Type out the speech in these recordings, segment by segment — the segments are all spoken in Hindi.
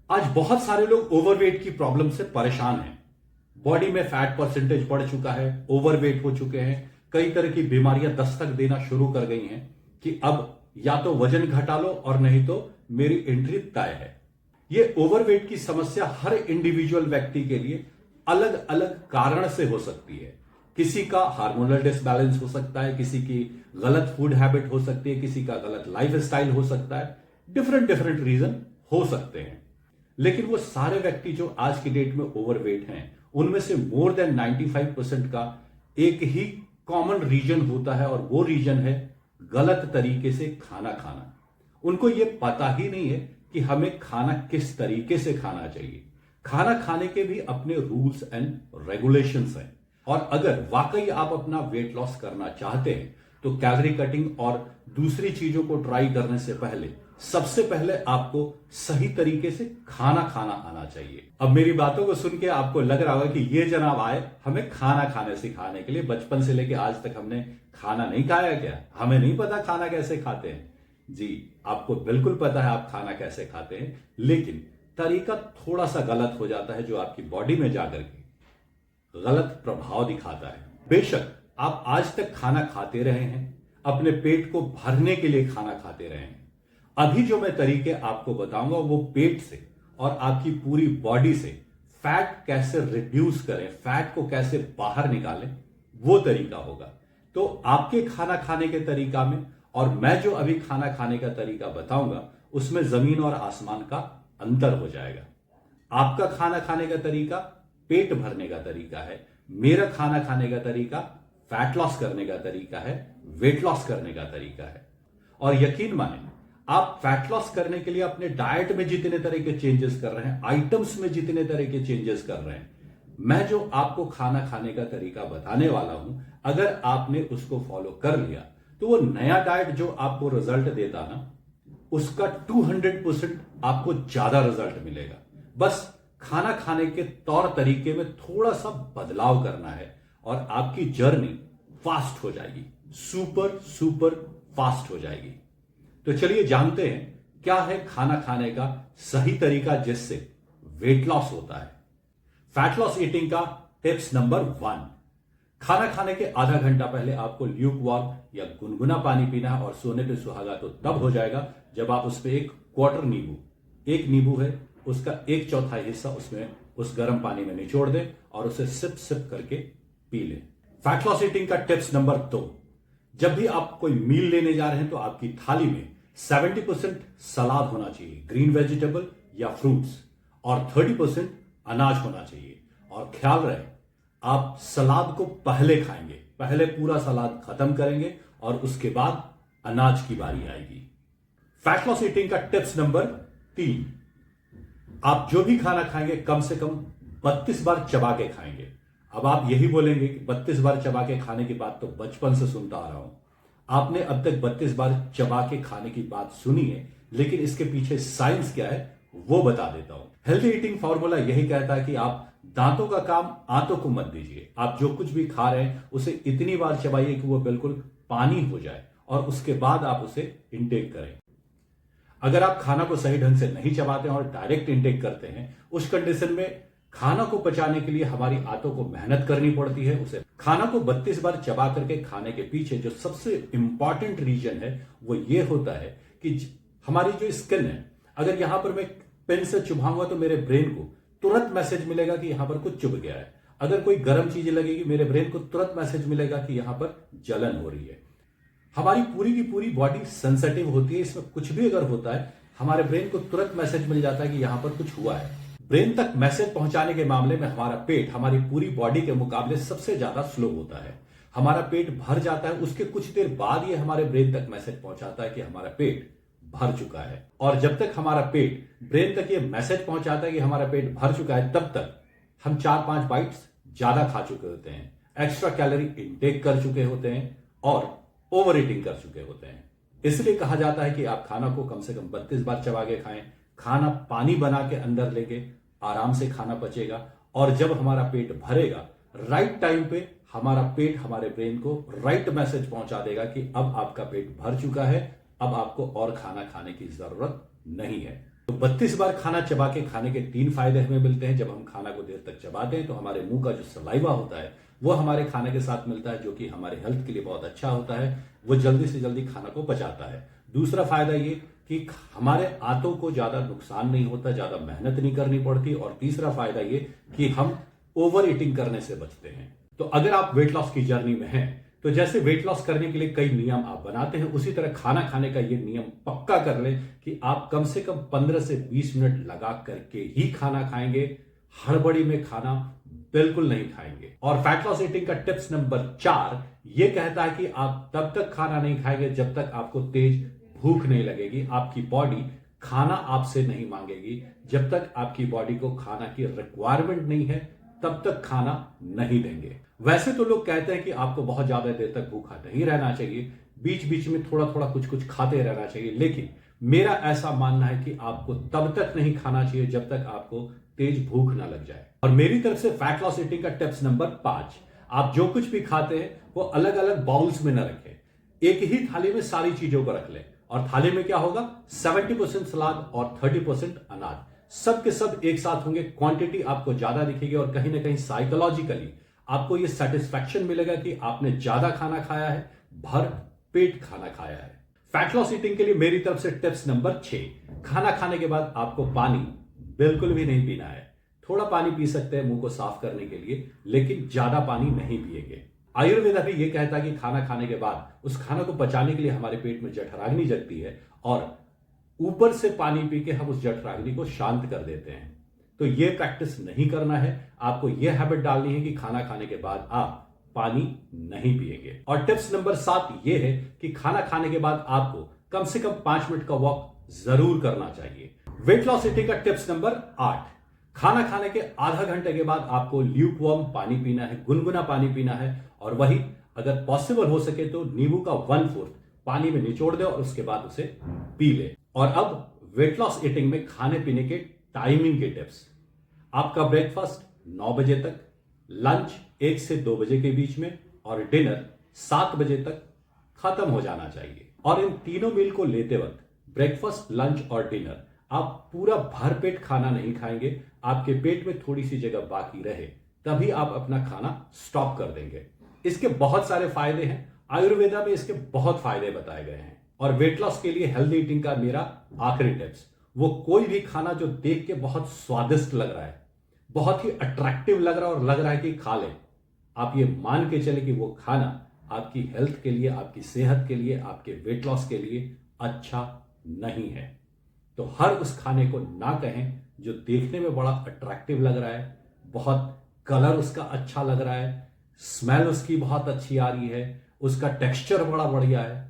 आज बहुत सारे लोग ओवरवेट की प्रॉब्लम से परेशान हैं। बॉडी में फैट परसेंटेज बढ़ चुका है, ओवरवेट हो चुके हैं, कई तरह की बीमारियां दस्तक देना शुरू कर गई हैं कि अब या तो वजन घटा लो और नहीं तो मेरी एंट्री तय है। ये ओवरवेट की समस्या हर इंडिविजुअल व्यक्ति के लिए अलग अलग कारण से हो सकती है। किसी का हार्मोनल डिसबैलेंस हो सकता है, किसी की गलत फूड हैबिट हो सकती है, किसी का गलत लाइफ स्टाइल हो सकता है, डिफरेंट डिफरेंट रीजन हो सकते हैं। लेकिन वो सारे व्यक्ति जो आज की डेट में ओवरवेट हैं, उनमें से मोर देन 95% का एक ही कॉमन रीजन होता है और वो रीजन है गलत तरीके से खाना खाना। उनको ये पता ही नहीं है कि हमें खाना किस तरीके से खाना चाहिए। खाना खाने के भी अपने रूल्स एंड रेगुलेशंस हैं और अगर वाकई आप अपना वेट लॉस करना चाहते हैं तो कैलोरी कटिंग और दूसरी चीजों को ट्राई करने से पहले सबसे पहले आपको सही तरीके से खाना खाना आना चाहिए। अब मेरी बातों को सुन के आपको लग रहा होगा कि ये जनाब आए हमें खाना खाने सिखाने के लिए, बचपन से लेके आज तक हमने खाना नहीं खाया क्या, हमें नहीं पता खाना कैसे खाते हैं। जी, आपको बिल्कुल पता है आप खाना कैसे खाते हैं, लेकिन तरीका थोड़ा सा गलत हो जाता है जो आपकी बॉडी में जाकर के गलत प्रभाव दिखाता है। बेशक आप आज तक खाना खाते रहे हैं, अपने पेट को भरने के लिए खाना खाते रहे हैं। अभी जो मैं तरीके आपको बताऊंगा वो पेट से और आपकी पूरी बॉडी से फैट कैसे रिड्यूस करें, फैट को कैसे बाहर निकालें, वो तरीका होगा। तो आपके खाना खाने के तरीका में और मैं जो अभी खाना खाने का तरीका बताऊंगा उसमें जमीन और आसमान का अंतर हो जाएगा। आपका खाना खाने का तरीका पेट भरने का तरीका है, मेरा खाना खाने का तरीका फैट लॉस करने का तरीका है, वेट लॉस करने का तरीका है। और यकीन माने आप फैट लॉस करने के लिए अपने डाइट में जितने तरह के चेंजेस कर रहे हैं, आइटम्स में जितने तरह के चेंजेस कर रहे हैं, मैं जो आपको खाना खाने का तरीका बताने वाला हूं, अगर आपने उसको फॉलो कर लिया तो वो नया डाइट जो आपको रिजल्ट देता ना, उसका 200% आपको ज्यादा रिजल्ट मिलेगा। बस खाना खाने के तौर तरीके में थोड़ा सा बदलाव करना है और आपकी जर्नी फास्ट हो जाएगी, सुपर सुपर फास्ट हो जाएगी। तो चलिए जानते हैं क्या है खाना खाने का सही तरीका जिससे वेट लॉस होता है। फैट लॉस ईटिंग का टिप्स नंबर 1, खाना खाने के आधा घंटा पहले आपको ल्यूक वार्म या गुनगुना पानी पीना है और सोने पे सुहागा तो तब हो जाएगा जब आप उस पर एक क्वार्टर नींबू, एक नींबू है उसका 1/4 हिस्सा उसमें उस गर्म पानी में निचोड़ दें और उसे सिप सिप करके पी लें। फैट लॉस ईटिंग का टिप्स नंबर 2, जब भी आप कोई मील लेने जा रहे हैं तो आपकी थाली में 70% सलाद होना चाहिए, ग्रीन वेजिटेबल या फ्रूट्स, और 30% अनाज होना चाहिए। और ख्याल रहे आप सलाद को पहले खाएंगे, पहले पूरा सलाद खत्म करेंगे और उसके बाद अनाज की बारी आएगी। फैट लॉस ईटिंग का टिप्स नंबर 3, आप जो भी खाना खाएंगे कम से कम 32 बार चबा के खाएंगे। अब आप यही बोलेंगे कि 32 बार चबा के खाने की बात तो बचपन से सुनता आ रहा हूं। आपने अब तक 32 बार चबा के खाने की बात सुनी है, लेकिन इसके पीछे साइंस क्या है वो बता देता हूं। हेल्दी ईटिंग फॉर्मूला यही कहता है कि आप दांतों का काम आंतों को मत दीजिए। आप जो कुछ भी खा रहे हैं उसे इतनी बार चबाइए कि वो बिल्कुल पानी हो जाए और उसके बाद आप उसे इंटेक करें। अगर आप खाना को सही ढंग से नहीं चबाते हैं और डायरेक्ट इंटेक करते हैं, उस कंडीशन में खाना को पचाने के लिए हमारी आंतों को मेहनत करनी पड़ती है। उसे खाना को 32 बार चबा करके खाने के पीछे जो सबसे इंपॉर्टेंट रीजन है वो ये होता है कि हमारी जो स्किन है, अगर यहां पर मैं पेन से चुभाऊंगा तो मेरे ब्रेन को तुरंत मैसेज मिलेगा कि यहां पर कुछ चुभ गया है। अगर कोई गर्म चीज लगेगी मेरे ब्रेन को तुरंत मैसेज मिलेगा कि यहां पर जलन हो रही है। हमारी पूरी की पूरी बॉडी सेंसिटिव होती है, इसमें कुछ भी अगर होता है हमारे ब्रेन को तुरंत मैसेज मिल जाता है कि यहां पर कुछ हुआ है। ब्रेन तक मैसेज पहुंचाने के मामले में हमारा पेट हमारी पूरी बॉडी के मुकाबले सबसे ज्यादा स्लो होता है। हमारा पेट भर जाता है, उसके कुछ देर बाद ये हमारे ब्रेन तक मैसेज पहुंचाता है कि हमारा पेट भर चुका है। और जब तक हमारा पेट ब्रेन तक ये मैसेज पहुंचाता है कि हमारा पेट भर चुका है, तब तक हम 4-5 बाइट्स ज्यादा खा चुके होते हैं, एक्स्ट्रा कैलोरी इंटेक कर चुके होते हैं और ओवर ईटिंग कर चुके होते हैं। इसलिए कहा जाता है कि आप खाना को कम से कम 32 बार चबा के खाएं। खाना पानी बना के अंदर लेके आराम से खाना पचेगा और जब हमारा पेट भरेगा, राइट टाइम पे हमारा पेट हमारे ब्रेन को राइट मैसेज पहुंचा देगा कि अब आपका पेट भर चुका है, अब आपको और खाना खाने की जरूरत नहीं है। तो 32 बार खाना चबा के खाने के 3 फायदे हमें मिलते हैं। जब हम खाना को देर तक चबाते हैं तो हमारे मुंह का जो सलाइवा होता है वो हमारे खाने के साथ मिलता है, जो कि हमारे हेल्थ के लिए बहुत अच्छा होता है। वो जल्दी से जल्दी खाना को पचाता है। दूसरा फायदा ये कि हमारे आंतों को ज्यादा नुकसान नहीं होता, ज्यादा मेहनत नहीं करनी पड़ती। और तीसरा फायदा ये कि हम ओवर ईटिंग करने से बचते हैं। तो अगर आप वेट लॉस की जर्नी में हैं, तो जैसे वेट लॉस करने के लिए कई नियम आप बनाते हैं, उसी तरह खाना खाने का ये नियम पक्का कर लें कि आप कम से कम 15 से 20 मिनट लगा करके ही खाना खाएंगे। हड़बड़ी में खाना बिल्कुल नहीं खाएंगे। और फैट लॉस ईटिंग का टिप्स नंबर 4 ये कहता है कि आप तब तक खाना नहीं खाएंगे जब तक आपको तेज भूख नहीं लगेगी। आपकी बॉडी खाना आपसे नहीं मांगेगी। जब तक आपकी बॉडी को खाना की रिक्वायरमेंट नहीं है तब तक खाना नहीं देंगे। वैसे तो लोग कहते हैं कि आपको बहुत ज्यादा देर तक भूखा नहीं रहना चाहिए, बीच बीच में थोड़ा थोड़ा कुछ कुछ खाते रहना चाहिए, लेकिन मेरा ऐसा मानना है कि आपको तब तक नहीं खाना चाहिए जब तक आपको तेज भूख ना लग जाए। और मेरी तरफ से फैट लॉस ईटिंग का टिप्स नंबर 5, आप जो कुछ भी खाते हैं वो अलग अलग बाउल्स में न रखें। एक ही थाली में सारी चीजों को रख लें और थाली में क्या होगा, 70% सलाद और 30% अनाज। सब के सब एक साथ होंगे। क्वांटिटी आपको ज्यादा दिखेगी और कहीं ना कहीं साइकोलॉजिकली आपको यह सेटिस्फैक्शन मिलेगा कि आपने ज्यादा खाना खाया है, भर पेट खाना खाया है। फैट लॉस ईटिंग के लिए मेरी तरफ से टिप्स नंबर 6, खाना खाने के बाद आपको पानी बिल्कुल भी नहीं पीना है। थोड़ा पानी पी सकते हैं मुंह को साफ करने के लिए, लेकिन ज्यादा पानी नहीं पिएंगे। आयुर्वेदा भी यह कहता है कि खाना खाने के बाद उस खाना को पचाने के लिए हमारे पेट में जठराग्नि जगती है और ऊपर से पानी पी के हम उस जठराग्नि को शांत कर देते हैं। तो यह प्रैक्टिस नहीं करना है। आपको यह हैबिट डालनी है कि खाना खाने के बाद आप पानी नहीं पिएंगे। और टिप्स नंबर 7 यह है कि खाना खाने के बाद आपको कम से कम 5 मिनट का वॉक जरूर करना चाहिए। वेट लॉस ईटिंग का टिप्स नंबर 8, खाना खाने के आधा घंटे के बाद आपको ल्यूकवार्म पानी पीना है, गुनगुना पानी पीना है। और वही अगर पॉसिबल हो सके तो नींबू का 1/4 पानी में निचोड़ दे और उसके बाद उसे पी ले। और अब वेट लॉस ईटिंग में खाने पीने के टाइमिंग के टिप्स। आपका ब्रेकफास्ट 9 बजे तक, लंच 1 से 2 बजे के बीच में और डिनर 7 बजे तक खत्म हो जाना चाहिए। और इन तीनों मील को लेते वक्त ब्रेकफास्ट, लंच और डिनर आप पूरा भरपेट खाना नहीं खाएंगे। आपके पेट में थोड़ी सी जगह बाकी रहे तभी आप अपना खाना स्टॉप कर देंगे। इसके बहुत सारे फायदे हैं। आयुर्वेदा में इसके बहुत फायदे बताए गए हैं। और वेट लॉस के लिए हेल्दी ईटिंग का मेरा आखिरी टिप्स, वो कोई भी खाना जो देख के बहुत स्वादिष्ट लग रहा है, बहुत ही अट्रैक्टिव लग रहा है और लग रहा है कि खा ले, आप ये मान के चले कि वो खाना आपकी हेल्थ के लिए, आपकी सेहत के लिए, आपके वेट लॉस के लिए अच्छा नहीं है। तो हर उस खाने को ना कहें जो देखने में बड़ा अट्रैक्टिव लग रहा है, बहुत कलर उसका अच्छा लग रहा है, स्मेल उसकी बहुत अच्छी आ रही है, उसका टेक्सचर बड़ा बढ़िया है।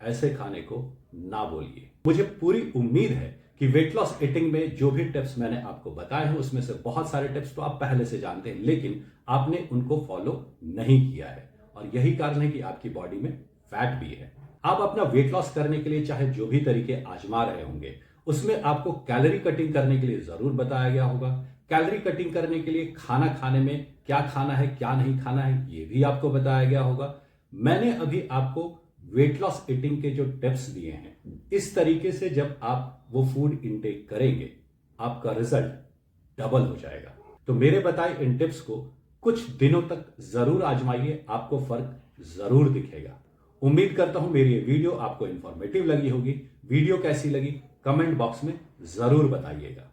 ऐसे खाने को ना बोलिए। मुझे पूरी उम्मीद है कि वेट लॉस ईटिंग में जो भी टिप्स मैंने आपको बताए हैं उसमें से बहुत सारे टिप्स तो आप पहले से जानते हैं, लेकिन आपने उनको फॉलो नहीं किया है और यही कारण है कि आपकी बॉडी में फैट भी है। आप अपना वेट लॉस करने के लिए चाहे जो भी तरीके आजमा रहे होंगे, उसमें आपको कैलोरी कटिंग करने के लिए जरूर बताया गया होगा। कैलोरी कटिंग करने के लिए खाना खाने में क्या खाना है, क्या नहीं खाना है, ये भी आपको बताया गया होगा। मैंने अभी आपको वेट लॉस ईटिंग के जो टिप्स दिए हैं, इस तरीके से जब आप वो फूड इनटेक करेंगे, आपका रिजल्ट डबल हो जाएगा। तो मेरे बताए इन टिप्स को कुछ दिनों तक जरूर आजमाइए, आपको फर्क जरूर दिखेगा। उम्मीद करता हूं मेरी ये वीडियो आपको इंफॉर्मेटिव लगी होगी। वीडियो कैसी लगी कमेंट बॉक्स में जरूर बताइएगा।